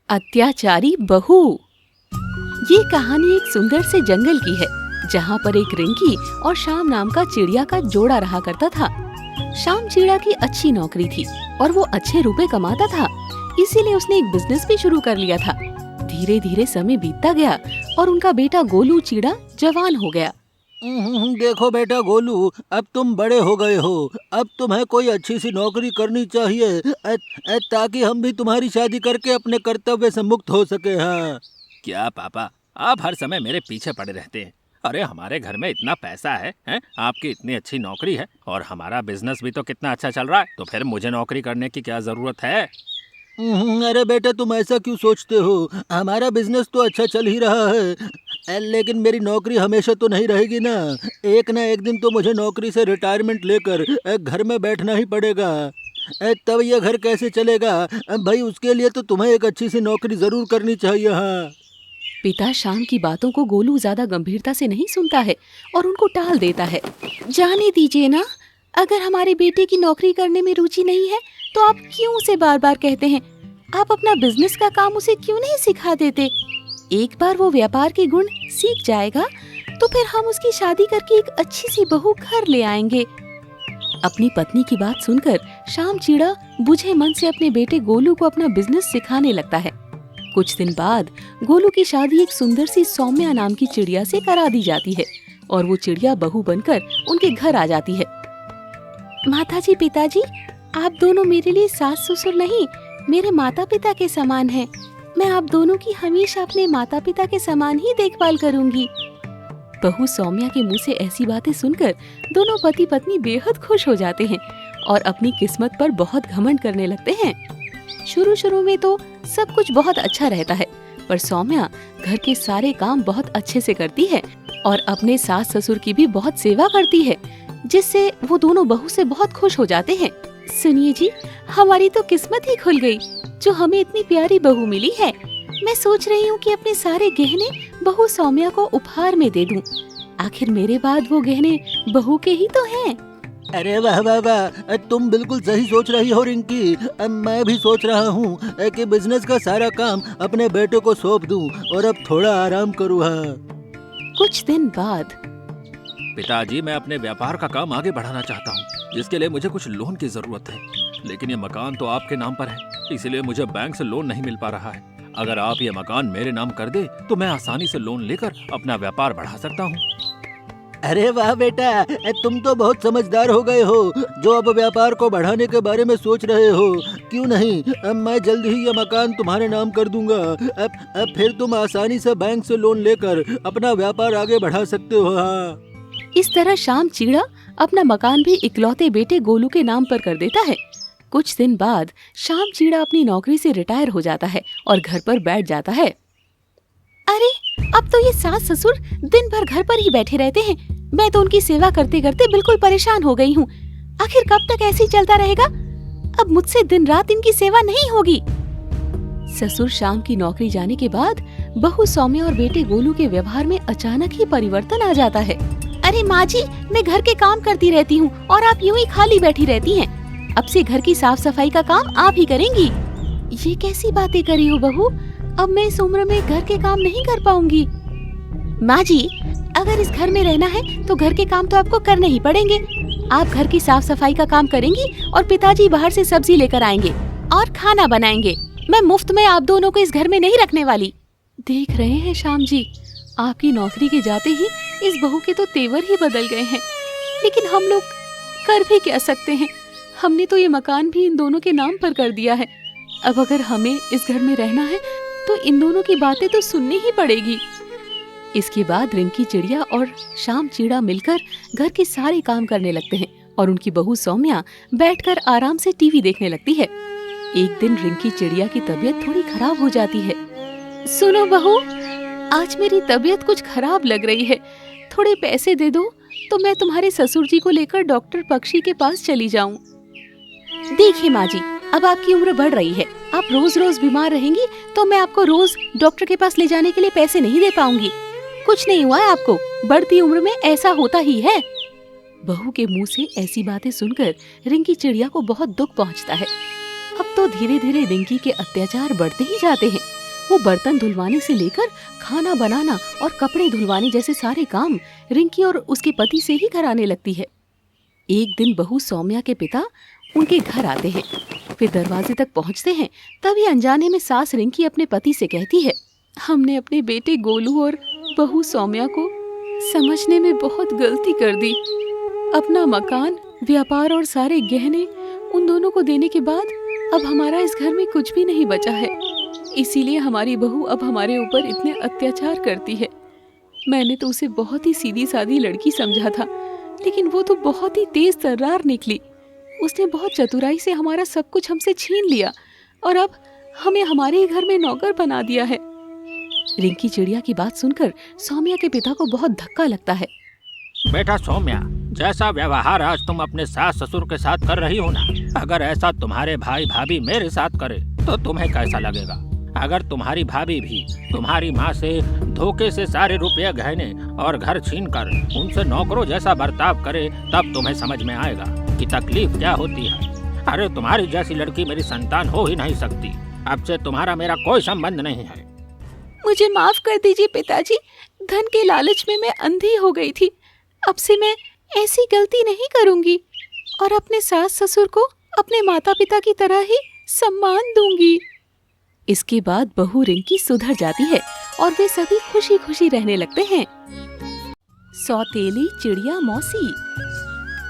अत्याचारी बहू। ये कहानी एक सुंदर से जंगल की है जहाँ पर एक रिंकी और शाम नाम का चिड़िया का जोड़ा रहा करता था। शाम चिड़िया की अच्छी नौकरी थी और वो अच्छे रुपए कमाता था, इसीलिए उसने एक बिजनेस भी शुरू कर लिया था। धीरे धीरे समय बीतता गया और उनका बेटा गोलू चिड़ा जवान हो गया। देखो बेटा गोलू, अब तुम बड़े हो गए हो। अब तुम्हें कोई अच्छी सी नौकरी करनी चाहिए ताकि हम भी तुम्हारी शादी करके अपने कर्तव्य से मुक्त हो सके। हाँ। क्या पापा, आप हर समय मेरे पीछे पड़े रहते हैं। अरे हमारे घर में इतना पैसा है, आपकी इतनी अच्छी नौकरी है और हमारा बिजनेस भी तो कितना अच्छा चल रहा है, तो फिर मुझे नौकरी करने की क्या जरूरत है। अरे बेटा तुम ऐसा क्यों सोचते हो? हमारा बिजनेस तो अच्छा चल ही रहा है, लेकिन मेरी नौकरी हमेशा तो नहीं रहेगी ना। ना एक दिन तो मुझे नौकरी से रिटायरमेंट लेकर घर में बैठना ही पड़ेगा। तब यह घर कैसे चलेगा? भाई उसके लिए तो तुम्हें एक अच्छी सी नौकरी जरूर करनी चाहिए। हाँ। पिता शाम की बातों को गोलू ज्यादा गंभीरता से नहीं सुनता है और उनको टाल देता है। जाने दीजिए ना, अगर हमारे बेटे की नौकरी करने में रुचि नहीं है तो आप क्यों उसे बार बार कहते हैं? आप अपना बिजनेस का काम उसे क्यों नहीं सिखा देते? एक बार वो व्यापार के गुण सीख जाएगा तो फिर हम उसकी शादी करके एक अच्छी सी बहू घर ले आएंगे। अपनी पत्नी की बात सुनकर शाम चिड़ा बुझे मन से अपने बेटे गोलू को अपना बिजनेस सिखाने लगता है। कुछ दिन बाद गोलू की शादी एक सुंदर सी सौम्या नाम की चिड़िया से करा दी जाती है और वो चिड़िया बहू बनकर उनके घर आ जाती है। माताजी, पिताजी, आप दोनों मेरे लिए सास ससुर नहीं, मेरे माता पिता के समान हैं। मैं आप दोनों की हमेशा अपने माता पिता के समान ही देखभाल करूंगी। बहू सौम्या के मुंह से ऐसी बातें सुनकर दोनों पति पत्नी बेहद खुश हो जाते हैं और अपनी किस्मत पर बहुत घमंड करने लगते हैं। शुरू में तो सब कुछ बहुत अच्छा रहता है, पर सौम्या घर के सारे काम बहुत अच्छे से करती है और अपने सास ससुर की भी बहुत सेवा करती है, जिससे वो दोनों बहू से बहुत खुश हो जाते हैं। सुनिए जी, हमारी तो किस्मत ही खुल गई जो हमें इतनी प्यारी बहू मिली है। मैं सोच रही हूँ कि अपने सारे गहने बहू सौम्या को उपहार में दे दूं। आखिर मेरे बाद वो गहने बहू के ही तो हैं। अरे वाह वाह वाह, तुम बिल्कुल सही सोच रही हो रिंकी। मैं भी सोच रहा हूँ कि बिजनेस का सारा काम अपने बेटे को सौंप दूं और अब थोड़ा आराम करूँ। हाँ। कुछ दिन बाद पिताजी, मैं अपने व्यापार का काम आगे बढ़ाना चाहता हूँ, जिसके लिए मुझे कुछ लोन की जरूरत है, लेकिन ये मकान तो आपके नाम पर है, इसीलिए मुझे बैंक से लोन नहीं मिल पा रहा है। अगर आप ये मकान मेरे नाम कर दे तो मैं आसानी से लोन लेकर अपना व्यापार बढ़ा सकता हूँ। अरे वाह बेटा, तुम तो बहुत समझदार हो गए हो जो अब व्यापार को बढ़ाने के बारे में सोच रहे हो। क्यों नहीं, अब मैं जल्द ही यह मकान तुम्हारे नाम कर दूंगा। अब फिर तुम आसानी से बैंक से लोन लेकर अपना व्यापार आगे बढ़ा सकते हो। हाँ। इस तरह शाम चिड़ा अपना मकान भी इकलौते बेटे गोलू के नाम पर कर देता है। कुछ दिन बाद शाम चिड़ा अपनी नौकरी से रिटायर हो जाता है और घर पर बैठ जाता है। अरे, अब तो ये सास ससुर दिन भर घर पर ही बैठे रहते हैं। मैं तो उनकी सेवा करते करते बिल्कुल परेशान हो गई हूँ। आखिर कब तक ऐसे ही चलता रहेगा? अब मुझसे दिन रात इनकी सेवा नहीं होगी। ससुर शाम की नौकरी जाने के बाद बहू सौम्या और बेटे गोलू के व्यवहार में अचानक ही परिवर्तन आ जाता है। अरे माँ जी, मैं घर के काम करती रहती हूँ और आप यूं ही खाली बैठी रहती हैं। अब से घर की साफ सफाई का काम आप ही करेंगी। ये कैसी बातें करी हो बहू? अब मैं इस उम्र में घर के काम नहीं कर पाऊंगी। माँ जी, अगर इस घर में रहना है तो घर के काम तो आपको करने ही पड़ेंगे। आप घर की साफ सफाई का काम करेंगी और पिताजी बाहर से सब्जी लेकर आएंगे और खाना बनाएंगे। मैं मुफ्त में आप दोनों को इस घर में नहीं रखने वाली। देख रहे हैं शाम जी, आपकी नौकरी के जाते ही इस बहू के तो तेवर ही बदल गए हैं। लेकिन हम लोग कर भी क्या सकते हैं? हमने तो ये मकान भी इन दोनों के नाम पर कर दिया है। अब अगर हमें इस घर में रहना है तो इन दोनों की बातें तो सुननी ही पड़ेगी। इसके बाद रिंकी चिड़िया और शाम चिड़ा मिलकर घर के सारे काम करने लगते हैं और उनकी बहू सौम्या बैठकर आराम से टीवी देखने लगती है। एक दिन रिंकी चिड़िया की तबीयत थोड़ी खराब हो जाती है। सुनो बहू, आज मेरी तबीयत कुछ खराब लग रही है। थोड़े पैसे दे दो तो मैं तुम्हारे ससुर जी को लेकर डॉक्टर पक्षी के पास चली जाऊं। देखिए माँ जी, अब आपकी उम्र बढ़ रही है। आप रोज रोज बीमार रहेंगी तो मैं आपको रोज डॉक्टर के पास ले जाने के लिए पैसे नहीं दे पाऊंगी। कुछ नहीं हुआ है आपको, बढ़ती उम्र में ऐसा होता ही है। बहू के मुंह से ऐसी बातें सुनकर रिंकी चिड़िया को बहुत दुख पहुंचता है। अब तो धीरे धीरे रिंकी के अत्याचार बढ़ते ही जाते हैं। वो बर्तन धुलवाने से लेकर खाना बनाना और कपड़े धुलवाने जैसे सारे काम रिंकी और उसके पति से ही कराने लगती है। एक दिन बहू सौम्या के पिता उनके घर आते हैं। फिर दरवाजे तक पहुंचते हैं, तभी अनजाने में सास रिंकी अपने पति से कहती है, हमने अपने बेटे गोलू और बहू सौम्या को समझने में बहुत गलती कर दी। अपना मकान, व्यापार और सारे गहने उन दोनों को देने के बाद अब हमारा इस घर में कुछ भी नहीं बचा है। इसीलिए हमारी बहू अब हमारे ऊपर इतने अत्याचार करती है। मैंने तो उसे बहुत ही सीधी सादी लड़की समझा था, लेकिन वो तो बहुत ही तेज तर्रार निकली। उसने बहुत चतुराई से हमारा सब कुछ हमसे छीन लिया और अब हमें हमारे ही घर में नौकर बना दिया है। रिंकी चिड़िया की बात सुनकर सौम्या के पिता को बहुत धक्का लगता है। बेटा सौम्या, जैसा व्यवहार आज तुम अपने सास ससुर के साथ कर रही हो ना, अगर ऐसा तुम्हारे भाई भाभी मेरे साथ करे तो तुम्हें कैसा लगेगा? अगर तुम्हारी भाभी भी तुम्हारी माँ से धोखे से सारे रुपये गहने और घर छीन कर उनसे नौकरों जैसा बर्ताव करे, तब तुम्हें समझ में आएगा कि तकलीफ क्या होती है। अरे तुम्हारी जैसी लड़की मेरी संतान हो ही नहीं सकती। अब से तुम्हारा मेरा कोई संबंध नहीं है। मुझे माफ कर दीजिए पिताजी, धन के लालच में मैं अंधी हो गई थी। अब से मैं ऐसी गलती नहीं करूंगी और अपने सास ससुर को अपने माता पिता की तरह ही सम्मान दूंगी। इसके बाद बहू रिंकी सुधर जाती है और वे सभी खुशी खुशी रहने लगते हैं। सौतेली चिड़िया मौसी।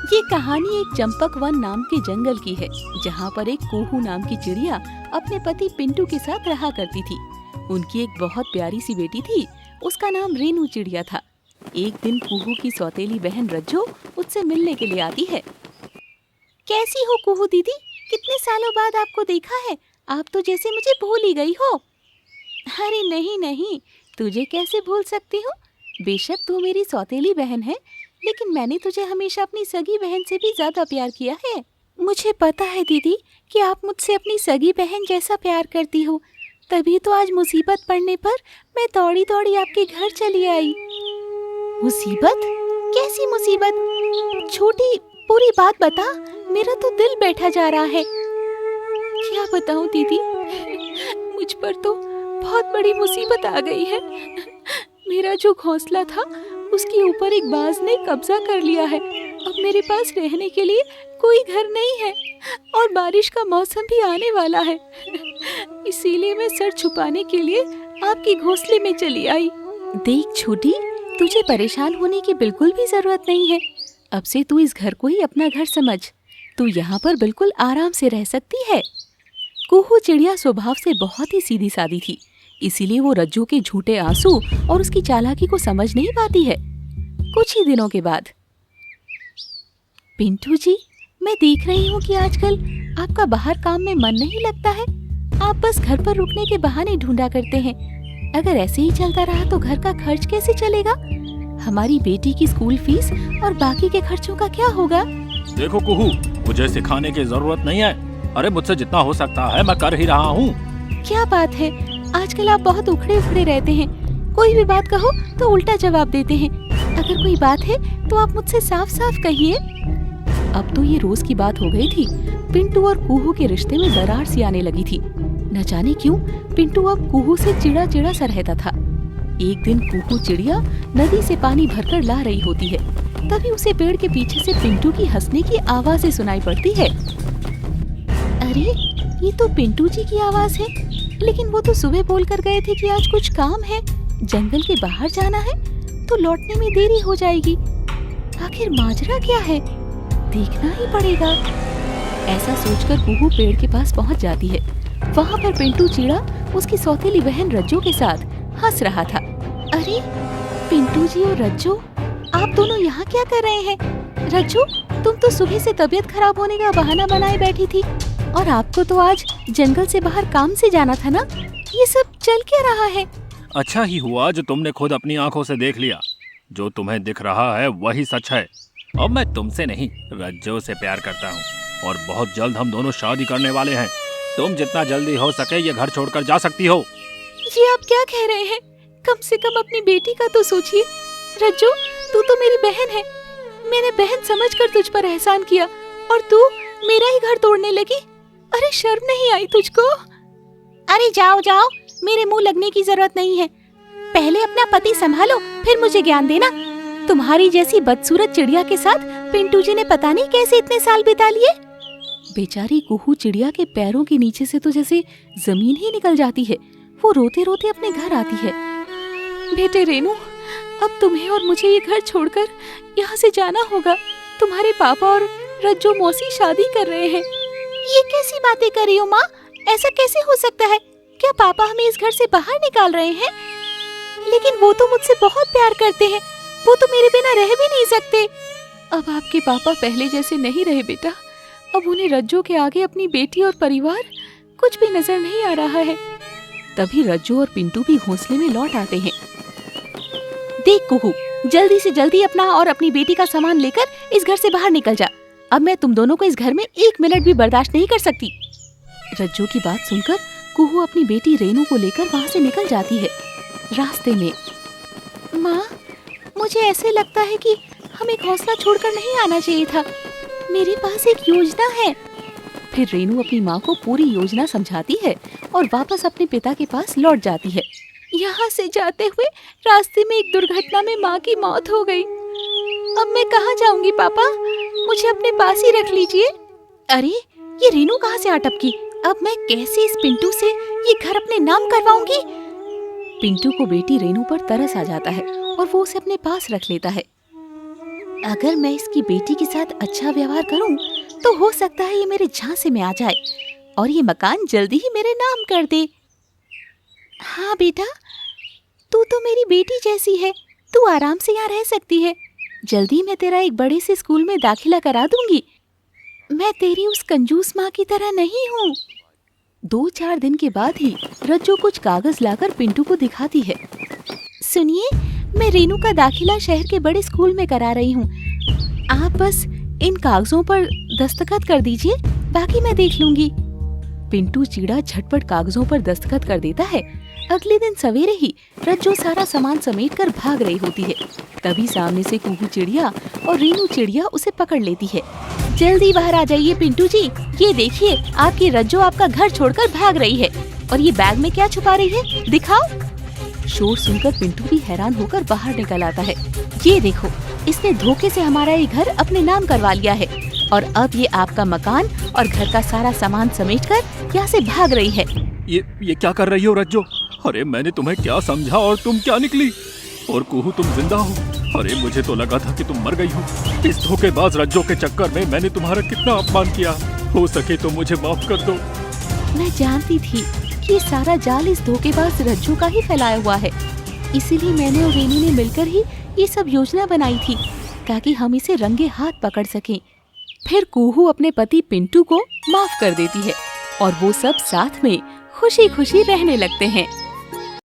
ये कहानी एक चंपकवन नाम के जंगल की है, जहाँ पर एक कुहू नाम की चिड़िया अपने पति पिंटू के साथ रहा करती थी। उनकी एक बहुत प्यारी सी बेटी थी, उसका नाम रेनू चिड़िया था। एक दिन कुहू की सौतेली बहन रज्जो उससे मिलने के लिए आती है। कैसी हो कुहू दीदी, कितने सालों बाद आपको देखा है। आप तो जैसे मुझे भूल ही गई हो। अरे नहीं नहीं, तुझे कैसे भूल सकती हूँ। बेशक तू मेरी सौतेली बहन है, लेकिन मैंने तुझे हमेशा अपनी सगी बहन से भी ज्यादा प्यार किया है। मुझे पता है दीदी कि आप मुझसे अपनी सगी बहन जैसा प्यार करती हो, तभी तो आज मुसीबत पड़ने पर मैं दौड़ी दौड़ी आपके घर चली आई। मुसीबत? कैसी मुसीबत? छोटी पूरी बात बता, मेरा तो दिल बैठा जा रहा है। क्या बताऊं दीदी, मुझ पर तो बहुत बड़ी मुसीबत आ गई है। मेरा जो घोंसला था उसके ऊपर एक बाज ने कब्जा कर लिया है। अब मेरे पास रहने के लिए कोई घर नहीं है और बारिश का मौसम भी आने वाला है। इसीलिए मैं सर छुपाने के लिए आपकी घोंसले में चली आई। देख छोटी, तुझे परेशान होने की बिल्कुल भी जरूरत नहीं है। अब से तू इस घर को ही अपना घर समझ। तू यहाँ पर बिल्कुल आराम से रह सकती है। कुहू चिड़िया स्वभाव से बहुत ही सीधी सादी थी, इसीलिए वो रज्जू के झूठे आंसू और उसकी चालाकी को समझ नहीं पाती है। कुछ ही दिनों के बाद, पिंटू जी, मैं देख रही हूँ कि आजकल आपका बाहर काम में मन नहीं लगता है। आप बस घर पर रुकने के बहाने ढूंढा करते हैं। अगर ऐसे ही चलता रहा तो घर का खर्च कैसे चलेगा? हमारी बेटी की स्कूल फीस और बाकी के खर्चों का क्या होगा? देखो कुहू, मुझे सिखाने की जरूरत नहीं है। अरे मुझसे जितना हो सकता है मैं कर ही रहा हूँ। क्या बात है, आजकल आप बहुत उखड़े उखड़े रहते हैं। कोई भी बात कहो तो उल्टा जवाब देते हैं। अगर कोई बात है तो आप मुझसे साफ साफ कहिए। अब तो ये रोज की बात हो गई थी। पिंटू और कुहू के रिश्ते में दरार सी आने लगी थी। न जाने क्यों पिंटू अब कुहू से चिड़ा चिड़ा सा रहता था। एक दिन कुहू चिड़िया नदी से पानी भरकर ला रही होती है, तभी उसे पेड़ के पीछे से पिंटू की हंसने की आवाज़ें सुनाई पड़ती है। अरे ये तो पिंटू जी की आवाज है, लेकिन वो तो सुबह बोलकर गए थे कि आज कुछ काम है, जंगल के बाहर जाना है, तो लौटने में देरी हो जाएगी। आखिर माजरा क्या है, देखना ही पड़ेगा। ऐसा सोचकर कुहू पेड़ के पास पहुंच जाती है। वहाँ पर पिंटू चिड़ा उसकी सौतेली बहन रज्जो के साथ हंस रहा था। अरे पिंटू जी और रज्जो, आप दोनों यहाँ क्या कर रहे हैं? रज्जो, तुम तो सुबह से तबीयत खराब होने का बहाना बनाए बैठी थी, और आपको तो आज जंगल से बाहर काम से जाना था ना। ये सब चल क्या रहा है? अच्छा ही हुआ जो तुमने खुद अपनी आंखों से देख लिया। जो तुम्हें दिख रहा है वही सच है। अब मैं तुमसे नहीं, रज्जो से प्यार करता हूँ और बहुत जल्द हम दोनों शादी करने वाले हैं। तुम जितना जल्दी हो सके ये घर छोड़कर जा सकती हो। ये आप क्या कह रहे हैं? कम से कम अपनी बेटी का तो सोचिए। रज्जो, तू तो मेरी बहन है। मैंने बहन समझकर तुझ पर एहसान किया और तू मेरा ही घर तोड़ने लगी। अरे शर्म नहीं आई तुझको? अरे जाओ जाओ, मेरे मुंह लगने की जरूरत नहीं है। पहले अपना पति संभालो, फिर मुझे ज्ञान देना। तुम्हारी जैसी बदसूरत चिड़िया के साथ पिंटू जी ने पता नहीं कैसे इतने साल बिता लिए। बेचारी कुहू चिड़िया के पैरों के नीचे से तो जैसे जमीन ही निकल जाती है। वो रोते रोते अपने घर आती है। बेटे रेनू, अब तुम्हें और मुझे ये घर छोड़कर यहाँ से जाना होगा। तुम्हारे पापा और रज्जो मौसी शादी कर रहे हैं। ये कैसी बातें कर रही हो माँ? ऐसा कैसे हो सकता है? क्या पापा हमें इस घर से बाहर निकाल रहे हैं? लेकिन वो तो मुझसे बहुत प्यार करते हैं, वो तो मेरे बिना रह भी नहीं सकते। अब आपके पापा पहले जैसे नहीं रहे बेटा। अब उन्हें रज्जो के आगे अपनी बेटी और परिवार कुछ भी नजर नहीं आ रहा है। तभी रज्जो और पिंटू भी घोंसले में लौट आते हैं। देख कुहू, जल्दी से जल्दी अपना और अपनी बेटी का सामान लेकर इस घर से बाहर निकल जा। अब मैं तुम दोनों को इस घर में 1 मिनट भी बर्दाश्त नहीं कर सकती। रज्जो की बात सुनकर कुहू अपनी बेटी रेनू को लेकर वहाँ से निकल जाती है। रास्ते में, माँ, मुझे ऐसे लगता है कि हमें घोंसला छोड़कर नहीं आना चाहिए था। मेरे पास एक योजना है। फिर रेनू अपनी माँ को पूरी योजना समझाती है और वापस अपने पिता के पास लौट जाती है। यहाँ से जाते हुए रास्ते में एक दुर्घटना में माँ की मौत हो गई। अब मैं कहाँ जाऊंगी पापा? मुझे अपने पास ही रख लीजिए। अरे, ये रेनू कहाँ से आ टपकी? अब मैं कैसे इस पिंटू से ये घर अपने नाम करवाऊंगी? पिंटू को बेटी रेनू पर तरस आ जाता है और वो उसे अपने पास रख लेता है। अगर मैं इसकी बेटी के साथ अच्छा व्यवहार करूं, तो हो सकता है ये मेरे झांसे में आ जाए और ये मकान जल्दी ही मेरे नाम कर दे। हाँ बेटा, तू तो मेरी बेटी जैसी है, तू आराम से यहाँ रह सकती है। जल्दी मैं तेरा एक बड़े से स्कूल में दाखिला करा दूंगी। मैं तेरी उस कंजूस माँ की तरह नहीं हूँ। 2-4 दिन के बाद ही रज्जो कुछ कागज लाकर पिंटू को दिखाती है। सुनिए, मैं रेनू का दाखिला शहर के बड़े स्कूल में करा रही हूँ। आप बस इन कागजों पर दस्तखत कर दीजिए, बाकी मैं देख लूंगी। पिंटू चिड़ा झटपट कागजों पर दस्तखत कर देता है। अगले दिन सवेरे ही रज्जो सारा सामान समेटकर भाग रही होती है। तभी सामने से कुहू चिड़िया और रेनू चिड़िया उसे पकड़ लेती है। जल्दी बाहर आ जाइए पिंटू जी, ये देखिए आपकी रज्जो आपका घर छोड़कर भाग रही है। और ये बैग में क्या छुपा रही है, दिखाओ। शोर सुनकर पिंटू भी हैरान होकर बाहर निकल आता है। ये देखो, इसने धोखे से हमारा ये घर अपने नाम करवा लिया है और अब ये आपका मकान और घर का सारा सामान समेटकर यहाँ से भाग रही है। ये क्या कर रही हो रज्जो? अरे मैंने तुम्हें क्या समझा और तुम क्या निकली? और कुहू, तुम जिंदा हो? अरे मुझे तो लगा था कि तुम मर गई हो। इस धोखेबाज रज्जो के चक्कर में मैंने तुम्हारा कितना अपमान किया। हो सके तो मुझे माफ कर दो। मैं जानती थी कि ये सारा जाल इस धोखेबाज रज्जो का ही फैलाया हुआ है, इसीलिए मैंने और रेनू ने मिलकर ही ये सब योजना बनाई थी ताकि हम इसे रंगे हाथ पकड़ सकें। फिर कुहू अपने पति पिंटू को माफ कर देती है और वो सब साथ में खुशी खुशी रहने लगते हैं।